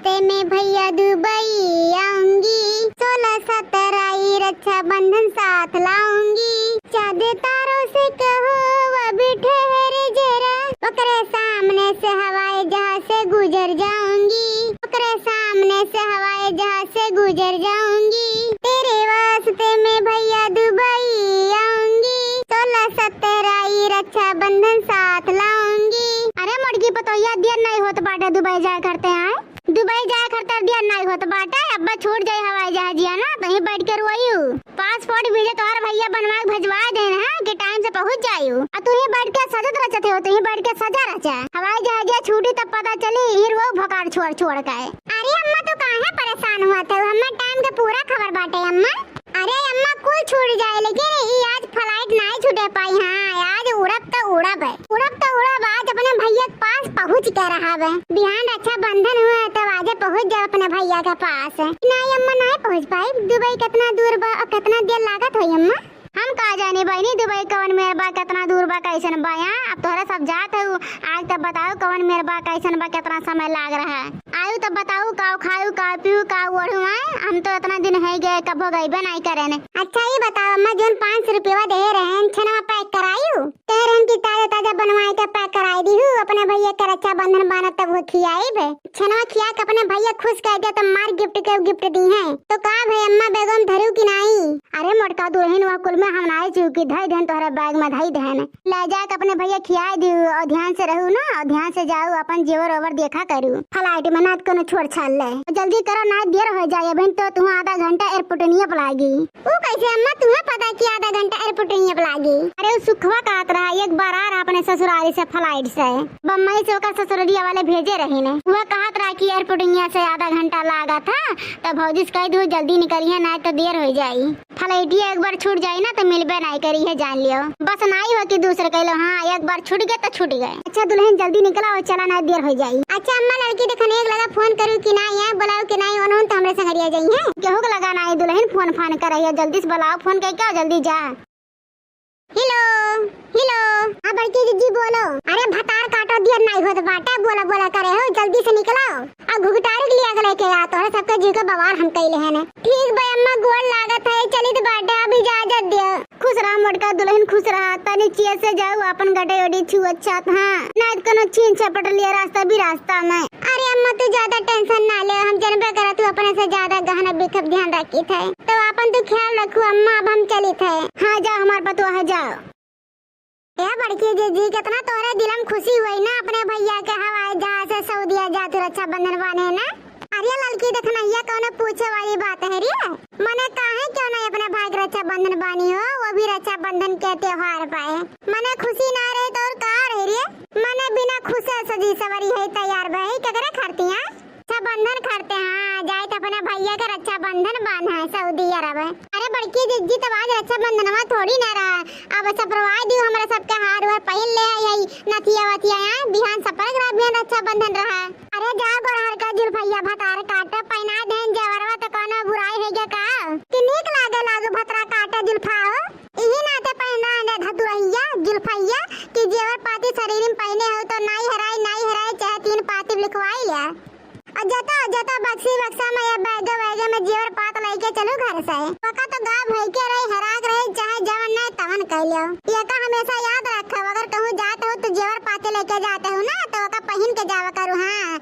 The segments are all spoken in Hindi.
हफ्ते में भैया दुबई आऊंगी, 16-17 रक्षाबंधन साथ लाऊंगी। चाँद तारों से कहो अभी ठहरे जरा, ओकरे सामने से हवाई जहाज से गुजर जाऊंगी, ओकरे सामने से हवाई जहाज से गुजर जाऊंगी। तेरे वास्ते में भैया दुबई आऊंगी, 16-17 रक्षाबंधन साथ लाऊंगी। अरे मुर्गी पतोया दिया नहीं होत बाटे, दुबई जाए करते हैं, दुबई जाए करते दिया नहीं होत बाटे। अब्बा छूट जाए हवाई जहाजिया ना, कहीं बैठ कर रोयू। पासपोर्ट वीजा तोहर भैया बनवा भेजवा देना है कि टाइम से पहुंच जायू। और तू ही बैठ के सजत रचते हो, तू ही बैठ के सजा रचा। हवाई जहाजिया छूटी तब पता चली हीरो भकार छोड़ छोड़ के। अरे अम्मा तू काहे परेशान हुआ था, हमें टाइम के पूरा खबर बाटे अम्मा। अरे अम्मा कुल छूट जाए लेकिन ये आज फ्लाइट नहीं छूटे पाई। हाँ आज उड़ब तो उड़ब है, उड़ब तो उड़ब। आज अपने भैया के पास पहुँच कर रहा है। बिहान रक्षाबंधन हुआ तब आज पहुँच जाओ अपने भैया के पास। नहीं अम्मा नहीं पहुँच पाई। दुबई कितना दूर बा और कितना देर लागत हुई अम्मा? हम कहा जाने बहनी दुबई कवन मेर बा, कितना दूर बा, कैसन बा। यहाँ अब तोहरा सब जात है। आज तब बताओ कवन मेर बा, कैसन बा, कितना समय लाग रहा है। आयु तब बताओ का खाऊ का पीऊ का ओढ़ू। हम तो इतना दिन है गए, कभो गई नहीं करे ने। अच्छा ये बताओ अम्मा, जो 500 रुपया दे रहे हैं छनवा पैक करायू, कह रहे की ताजा ताजा बनवाए के पैक कराई दी हूँ। अपने भैया का रक्षाबंधन बाना तब वो खियाई भे, छनवा खिया के अपने भैया खुश कर दिया। तो मार गिफ्ट के गिफ्ट दी है तो का भाई अम्मा बेगम धरू की नहीं। अरे मोटका दुल्हन वह कुल में हम नाई चुकी धई धन तोहरा बैग में धई धन ले जाके अपने भैया खियाई दी। और ध्यान से रहू ना, और ध्यान से जाऊ, अपन जेवर ओवर देखा करू। फ्लाइट में ना कोनो छोड़ छाल ले, जल्दी करो ना देर हो जाए। बहन तो तुम आधा घंटा एयरपोर्ट नहीं अपलागी। वो कैसे अम्मा, तुम्हें पता कि आधा घंटा एयरपोर्ट नहीं अपलागी? अरे वो सुखवा कहत रहा एक बार आ रहा अपने ससुराली से फ्लाइट से, बम्बई से ओकर ससुरलिया वाले भेजे रही ने। वह कहत रहा की एयरपोर्ट से आधा घंटा लागा था। तब भौजी कह दू जल्दी निकलिए ना तो देर हो जाये। फ्लाइटिया एक बार छूट जाये ना तो मिलबे नहीं करी है, जान लियो। बस नहीं हो कि दूसरे कह लो हाँ एक बार छूट गए तो छूट गए। अच्छा दुल्हन जल्दी निकला और चला ना देर हो जाये। अच्छा अम्मा लड़की देखने एक लगा फोन करूँ कि नहीं है, बुलाओ कि नहीं, उन्होंने तो हमरे संगरिया जाई है। केहू को लगा नहीं दुल्हन फोन फान कर रही है, जल्दी से बुलाओ फोन करके जल्दी जा। हेलो हेलो, हाँ बड़की जीजी बोलो। अरे भतार काटो दिया नहीं होत बाटा, बोला बोला करे हो, जल्दी से निकलो और घुघटारे के लिए लेके आ। तोहरा सबके जी को बवाल हम कइले है ने। ठीक भाई अम्मा गोल लागत है, चली तो बाटा अब इजाजत दियो। खुश रहा मोटका दुल्हन, खुश रहा। तनी चिया से जाओ अपन गटे ओडी छू अच्छा। हां ना कोनो छीन छपट लिया, रास्ता भी रास्ता में। अरे अम्मा तू ज्यादा टेंशन ना ले, हम जनबे करा तू अपने से ज्यादा गहना बिखब ध्यान रखी थे। तो अपन तू ख्याल रखू अम्मा, अब हम चली थे। हां जा हमार पतो है जाओ। या बड़की जीजी कितना तोरे दिल में खुशी हुई ना, अपने भैया के हवाई जहाज से सऊदीया जात रक्षाबंधन बाने ना। अरे लड़की देखना ये कौन पूछे वाली बात है रे। मने काहे क्यों नहीं अपने भाई के रक्षाबंधन बानी हो, वो भी रक्षाबंधन के त्योहार पाए। मने खुशी ना रहे तो और का रहे रे। मने बिना खुशी सजी सवरी है तैयार भाई ककरे करती हैं रक्षाबंधन करते हैं। जाए तो अपने भैया का रक्षाबंधन बांधा है सऊदी अरब। अरे बड़की जीजी तो आज रक्षाबंधन में थोड़ी ना रहा। अब सब परवाह दी हमारे सबके हार वार पहन ले आई नथिया वथिया यहाँ बिहान सपर ग्राम बिहान रक्षाबंधन रहा। अरे जा गोरहर का जुल्फैया भतार काटे पहना देन जवरवा तो कोनो बुराई है का कि नीक लागे लागो भतरा काटे जुल्फाओ। यही नाते पहना ने धतुरैया जुल्फैया कि जेवर पाती शरीर में पहने हो तो नहीं हराई चाहे 3 पाती लिखवाई ले। जता बक्सी बक्सा में या बैग में जेवर पात लेके चलो घर से। पका तो गा भई के रही हराक रही चाहे जवन नहीं तवन कह लियो। ये का हमेशा याद रखो, अगर कहूँ जाते हो तो जेवर पाते लेके जाते हो ना तो का पहन के जावा करू। हाँ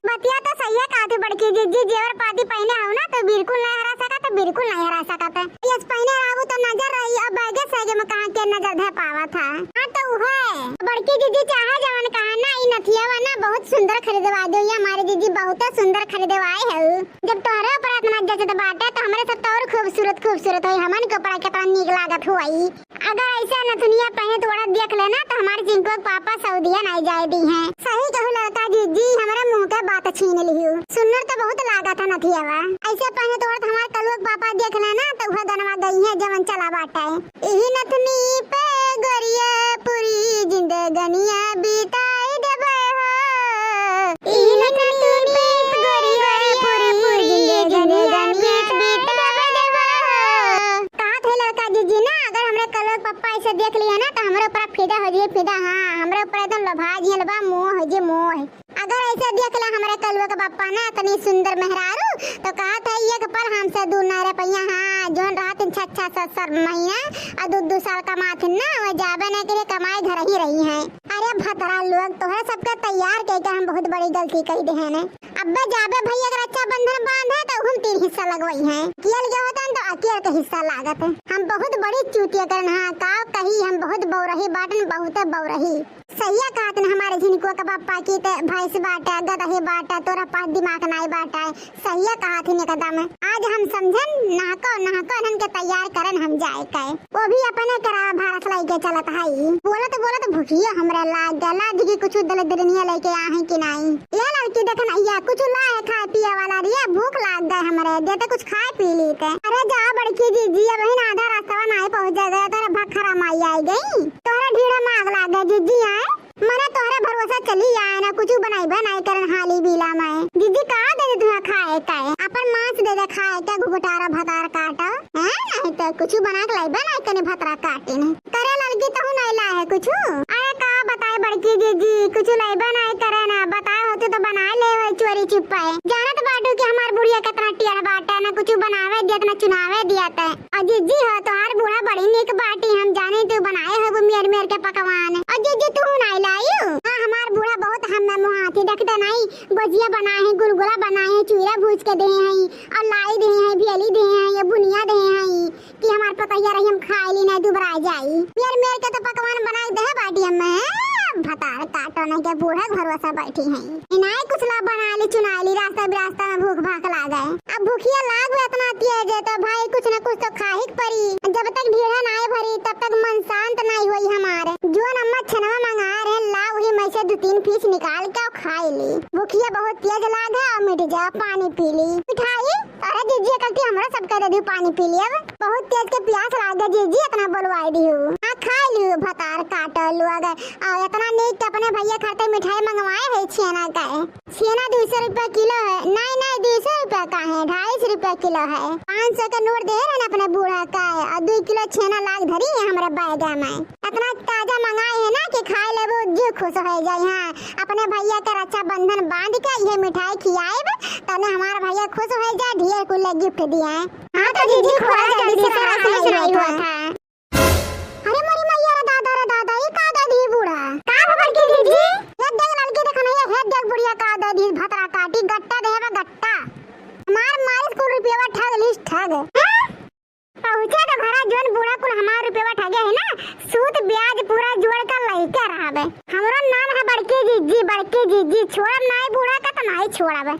बतिया तो सही है कहते बड़की जीजी, जेवर पाती पहने हो ना तो बिल्कुल नहीं हरा सका, तो बिल्कुल नहीं हरा सका। यस पहने रहू तो नजर रही अब बैगे सगे में कहां के नजर धे पावा था। हां तो है बड़की जीजी चाहे जवन कहा ना ई नथिया वाला बहुत सुंदर खरीदवा दो। ये हमारी जीजी बहुत सुंदर खरीदवाए है। जब तोहरे ऊपर इतना जचत बाटे तो हमरे सब तो और खूबसूरत होई। हमन के ऊपर कितना नीक लागत होई। अगर ऐसा नथुनिया पहने थोड़ा देख लेना तो हमारे जिनको पापा सऊदीया नहीं जाए दी हैं। सही कहू लड़का जीजी, हमारे मुंह के बात छीन लियो। सुनर तो बहुत लागा था नथियावा, ऐसे पहने तो हमारे कलुक पापा देख लेना तो वह गनवा गई है जवन चला बाटा है। यही नथुनी पे गोरिया पूरी जिंदगनिया बिताई देबे हो। यही नथुनी पे गोरिया पूरी जिंदगनिया बिताई देबे हो। कहा थे लड़का जीजी ना, अगर हमरे कलुक पापा ऐसे देख लिया ना तो हमरे ऊपर फिदा हो जाए फिदा। हां हमरे ऊपर एकदम लभा जिए लबा मोह हो जे मोह। अगर कैसे देखला हमारे कलुआ के बापा ना इतनी सुंदर मेहरारू तो कहा था एक पल हमसे दूर न रह पैया। हाँ जोन रात 6-7 महीना और 2 साल कमाते ना वो जाबे न के लिए कमाए घर ही रही हैं। अरे भतरा लोग तोहरा सबका तैयार के हम बहुत बड़ी गलती कर दे हैं। अब्बे जाबे भैया का रक्षा बंधन बांधे तो हम 3 हिस्सा लगवाई हैं। कियल गया होता तो अकेले का हिस्सा लागत है। हम बहुत बड़ी चूतिया करन। हाँ का कही हम बहुत बौरही बाटन बहुत बौरही। सैया कहत न हमारे झिनको का बापा की ते भैंस बाटा गदही बाटा तोरा पास दिमाग नाई बाटा है। सैया कहत न कदम आज हम समझन नाको हन के तैयार करन हम जाए के वो भी अपने करा भारत लाई के चलत है। बोलत भूखियो हमरा लाग गला जी कुछ दल दरनिया लेके आ है कि नहीं। ये लड़की देखन या कुछ ला है खाए पिए वाला रिया भूख लाग गए हमरे देते कुछ खाए पी लीते। अरे जा बड़की जीजी बहन आधा रास्ता नहीं पहुंच गए तोरा भखरा माई आई गई तोरा ढीड़ा मांग लाग गए जीजी आए मने तोहरे भरोसा चली आए ना कुछ बनाई करन हाली बीला में जीजी का दे दे तुहा खाए काए अपन मांस दे दे खाए क्या घुघटारा भतार काटा है नहीं तो कुछ बना के लाई बनाई कने भतरा काटे ने करे लड़की तो नहीं ला है कुछ। अरे का बताए बड़की जीजी कुछ लाई बनाई करे ना बताए होते तो बना ले चोरी छुपाए जानत बाटू कि हमार बुढ़िया कितना टियर बाटा ना कुछ बनावे दिया ना चुनावे दिया ते और जीजी हो तोहार बूढ़ा बड़ी निक बाटी हम जाने तू बनाए हो मेर के पकवान और जीजी तू नहीं लायू। हां हमार बूढ़ा बहुत हम मुहाती देखते नहीं गुजिया बनाए हैं गुलगुला बनाए हैं चूरा भूज के दे हैं और लाई दे हैं भेली दे हैं ये बुनिया दे हैं कि हमार पतैया रही हम खाए ली नहीं दुबरा जाई मेर के तो पकवान बनाई दे बाटी हम भतार काटो नहीं के बूढ़ा भरोसा बैठी हैं इनाई कुछ ला बना ली चुना ली रास्ता में भूख भाग ला गए। अब भूखिया लाग इतना तेज है तो भाई कुछ न कुछ तो खाही पड़ी जब तक ढीढ़ा नहीं भरी तब तक मन शांत नहीं हुई हमारे जो अम्मा छनवा मंगा रहे ला वही में से 2-3 पीस निकाल के खाई ली। भूखिया बहुत तेज लाग है और मिट जा पानी पी ली मिठाई। अरे जीजी कल हमरा सब कह दे पानी पी ली अब बहुत तेज के प्यास लाग जीजी इतना बोलवाई दी हां खा ली भतार काटल अगर इतना नहीं तो अपने भैया खाते मिठाई मंगवाए है छेना का है छेना 200 रुपया किलो है नहीं 200 रुपया का है 250 रुपया किलो है 500 का नोट दे रहे अपने बूढ़ा का है और 2 किलो छेना लाग धरी है हमारे बैगा में इतना ताजा मंगाए है ना कि खाए ले वो जो खुश हो जाए। हाँ अपने भैया का रक्षा बंधन बांध के ये मिठाई खिलाए तने हमारा भैया खुश हो जाए ढेर कुल गिफ्ट दिया है। हां तो जीजी खोरा जल्दी से सारा समझ नहीं हुआ था। अरे मोरी मैया रे दादा ये का दादी बूढ़ा का खबर की जीजी ये देख लड़की देखना ये हेड देख बुढ़िया का दादी भतरा काटी गट्टा देवा गट्टा मार स्कूल रुपया ठग लिस ठग पहुंचे तो घरा जोन बूढ़ा कुल हमार रुपया ठगे है ना सूद ब्याज पूरा जोड़ कर लइके रहबे। हमरो नाम है बड़की जीजी छोड़ब नहीं बूढ़ा का तो नहीं छोड़ब।